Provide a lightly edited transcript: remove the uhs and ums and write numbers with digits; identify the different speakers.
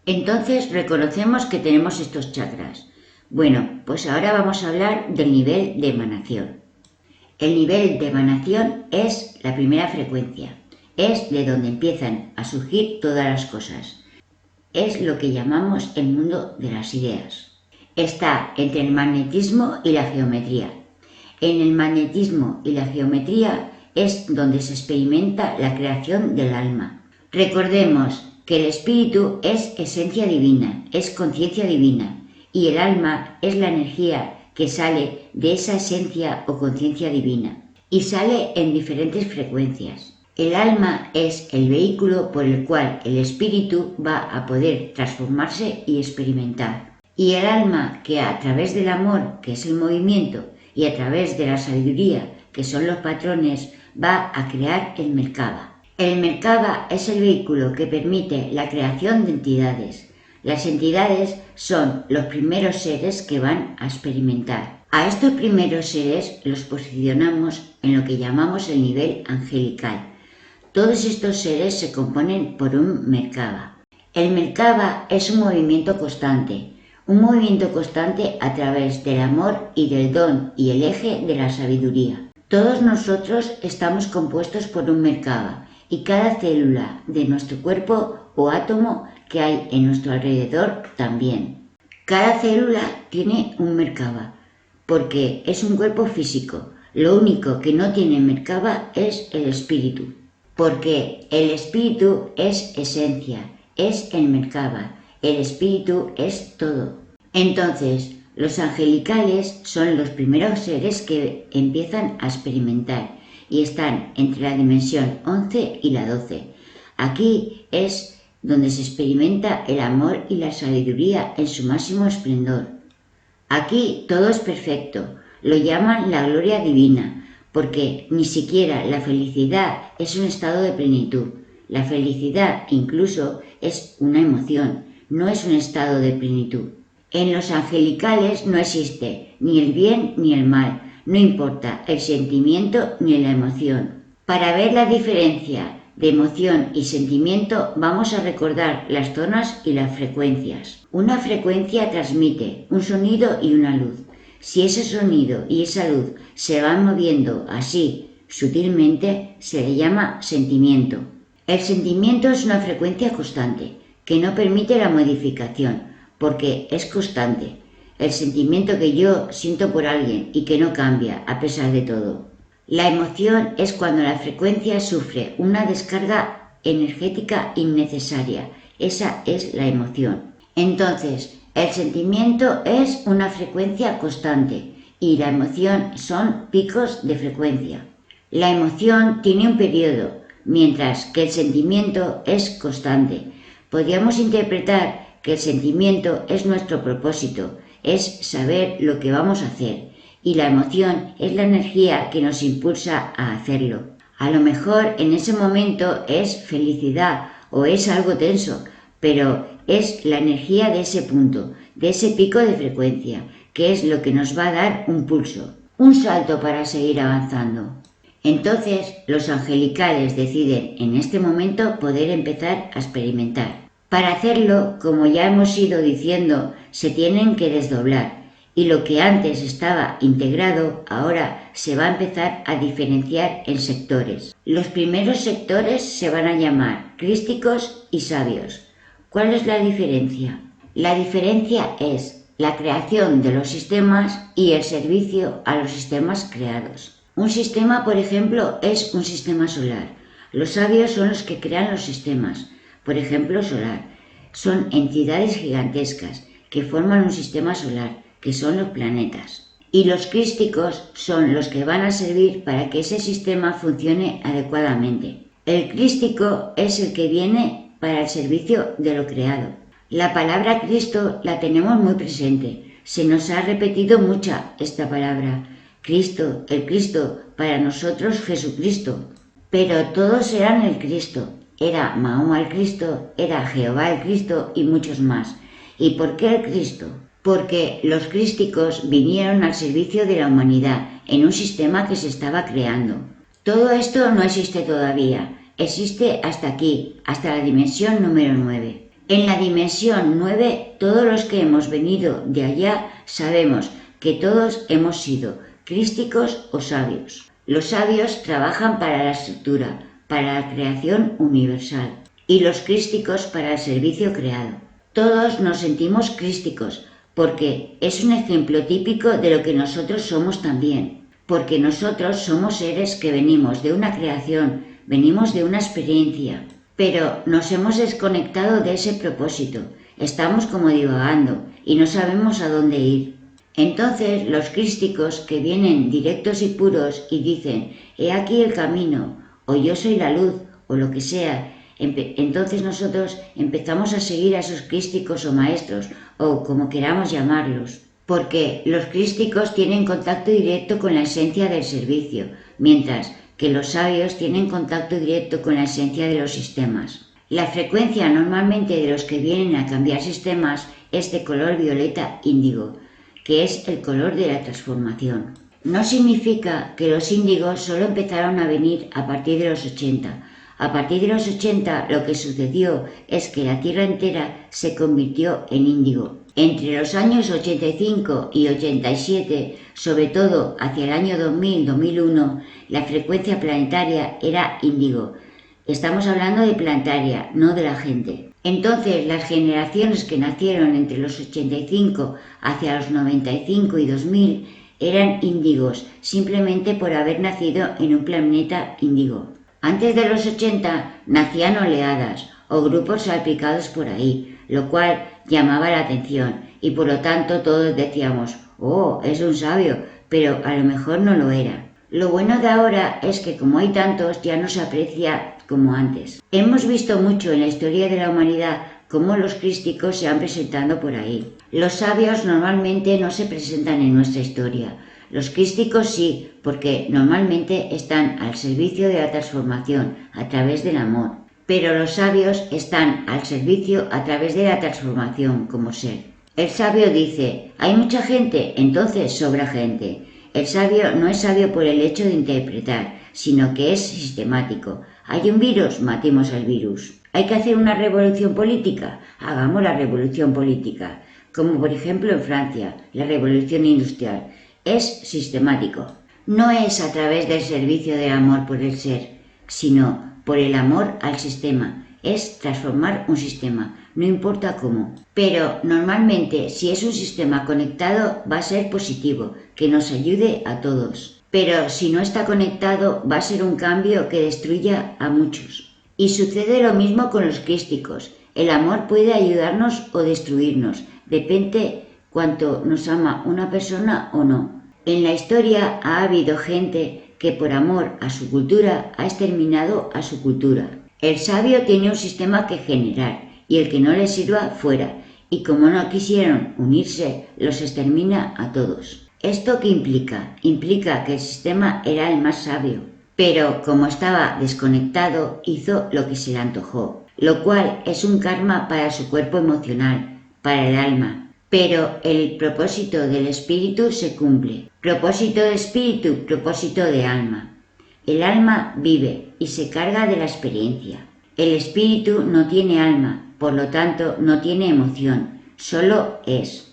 Speaker 1: Entonces reconocemos que tenemos estos chakras. Bueno, pues ahora vamos a hablar del nivel de emanación. El nivel de emanación es la primera frecuencia, es de donde empiezan a surgir todas las cosas. Es lo que llamamos el mundo de las ideas. Está entre el magnetismo y la geometría. En el magnetismo y la geometría es donde se experimenta la creación del alma. Recordemos que el espíritu es esencia divina, es conciencia divina, y el alma es la energía que sale de esa esencia o conciencia divina, y sale en diferentes frecuencias. El alma es el vehículo por el cual el espíritu va a poder transformarse y experimentar. Y el alma que a través del amor, que es el movimiento, y a través de la sabiduría, que son los patrones, va a crear el Merkaba. El Merkaba es el vehículo que permite la creación de entidades. Las entidades son los primeros seres que van a experimentar. A estos primeros seres los posicionamos en lo que llamamos el nivel angelical. Todos estos seres se componen por un Merkaba. El Merkaba es un movimiento constante a través del amor y del don y el eje de la sabiduría. Todos nosotros estamos compuestos por un Merkaba y cada célula de nuestro cuerpo o átomo que hay en nuestro alrededor también. Cada célula tiene un Merkaba porque es un cuerpo físico. Lo único que no tiene Merkaba es el espíritu, porque el espíritu es esencia, es el Merkaba. El espíritu es todo. Entonces, los angelicales son los primeros seres que empiezan a experimentar y están entre la dimensión 11 y la 12. Aquí es donde se experimenta el amor y la sabiduría en su máximo esplendor. Aquí todo es perfecto, lo llaman la gloria divina, porque ni siquiera la felicidad es un estado de plenitud. La felicidad incluso es una emoción, no es un estado de plenitud. En los angelicales no existe ni el bien ni el mal, no importa el sentimiento ni la emoción. Para ver la diferencia de emoción y sentimiento vamos a recordar las zonas y las frecuencias. Una frecuencia transmite un sonido y una luz. Si ese sonido y esa luz se van moviendo así sutilmente, se le llama sentimiento. El sentimiento es una frecuencia constante que no permite la modificación, porque es constante. El sentimiento que yo siento por alguien y que no cambia a pesar de todo. La emoción es cuando la frecuencia sufre una descarga energética innecesaria. Esa es la emoción. Entonces, el sentimiento es una frecuencia constante y la emoción son picos de frecuencia. La emoción tiene un periodo, mientras que el sentimiento es constante. Podríamos interpretar que el sentimiento es nuestro propósito, es saber lo que vamos a hacer, y la emoción es la energía que nos impulsa a hacerlo. A lo mejor en ese momento es felicidad o es algo tenso, pero es la energía de ese punto, de ese pico de frecuencia, que es lo que nos va a dar un pulso, un salto para seguir avanzando. Entonces, los angelicales deciden en este momento poder empezar a experimentar. Para hacerlo, como ya hemos ido diciendo, se tienen que desdoblar, y lo que antes estaba integrado ahora se va a empezar a diferenciar en sectores. Los primeros sectores se van a llamar crísticos y sabios. ¿Cuál es la diferencia? La diferencia es la creación de los sistemas y el servicio a los sistemas creados. Un sistema, por ejemplo, es un sistema solar. Los sabios son los que crean los sistemas, por ejemplo, solar. Son entidades gigantescas que forman un sistema solar, que son los planetas. Y los crísticos son los que van a servir para que ese sistema funcione adecuadamente. El crístico es el que viene para el servicio de lo creado. La palabra Cristo la tenemos muy presente. Se nos ha repetido mucha esta palabra. Cristo, el Cristo, para nosotros Jesucristo. Pero todos eran el Cristo. Era Mahoma el Cristo, era Jehová el Cristo y muchos más. ¿Y por qué el Cristo? Porque los crísticos vinieron al servicio de la humanidad en un sistema que se estaba creando. Todo esto no existe todavía, existe hasta aquí, hasta la dimensión número 9. En la dimensión 9, todos los que hemos venido de allá sabemos que todos hemos sido crísticos o sabios. Los sabios trabajan para la estructura, para la creación universal, y los crísticos para el servicio creado. Todos nos sentimos crísticos, porque es un ejemplo típico de lo que nosotros somos también, porque nosotros somos seres que venimos de una creación, venimos de una experiencia, pero nos hemos desconectado de ese propósito, estamos como divagando y no sabemos a dónde ir. Entonces los crísticos que vienen directos y puros y dicen, he aquí el camino, o yo soy la luz, o lo que sea, entonces nosotros empezamos a seguir a esos crísticos o maestros, o como queramos llamarlos, porque los crísticos tienen contacto directo con la esencia del servicio, mientras que los sabios tienen contacto directo con la esencia de los sistemas. La frecuencia normalmente de los que vienen a cambiar sistemas es de color violeta índigo, que es el color de la transformación. No significa que los índigos solo empezaron a venir a partir de los 80. A partir de los 80 lo que sucedió es que la Tierra entera se convirtió en índigo. Entre los años 85 y 87, sobre todo hacia el año 2000-2001, la frecuencia planetaria era índigo. Estamos hablando de planetaria, no de la gente. Entonces, las generaciones que nacieron entre los 85 hacia los 95 y 2000 eran índigos, simplemente por haber nacido en un planeta índigo. Antes de los 80 nacían oleadas o grupos salpicados por ahí, lo cual llamaba la atención y por lo tanto todos decíamos, oh, es un sabio, pero a lo mejor no lo era. Lo bueno de ahora es que como hay tantos ya no se aprecia como antes. Hemos visto mucho en la historia de la humanidad cómo los crísticos se han presentado por ahí. Los sabios normalmente no se presentan en nuestra historia. Los crísticos sí, porque normalmente están al servicio de la transformación a través del amor. Pero los sabios están al servicio a través de la transformación como ser. El sabio dice, hay mucha gente, entonces sobra gente. El sabio no es sabio por el hecho de interpretar, sino que es sistemático. Hay un virus, matemos al virus. Hay que hacer una revolución política, hagamos la revolución política. Como por ejemplo en Francia, la revolución industrial. Es sistemático. No es a través del servicio del amor por el ser, sino por el amor al sistema. Es transformar un sistema, no importa cómo. Pero normalmente si es un sistema conectado va a ser positivo, que nos ayude a todos. Pero si no está conectado va a ser un cambio que destruya a muchos. Y sucede lo mismo con los crísticos. El amor puede ayudarnos o destruirnos, depende cuánto nos ama una persona o no. En la historia ha habido gente que por amor a su cultura ha exterminado a su cultura. El sabio tiene un sistema que generar y el que no le sirva fuera, y como no quisieron unirse, los extermina a todos. ¿Esto qué implica? Implica que el sistema era el más sabio, pero como estaba desconectado hizo lo que se le antojó, lo cual es un karma para su cuerpo emocional, para el alma. Pero el propósito del espíritu se cumple. Propósito de espíritu, propósito de alma. El alma vive y se carga de la experiencia. El espíritu no tiene alma, por lo tanto no tiene emoción, solo es.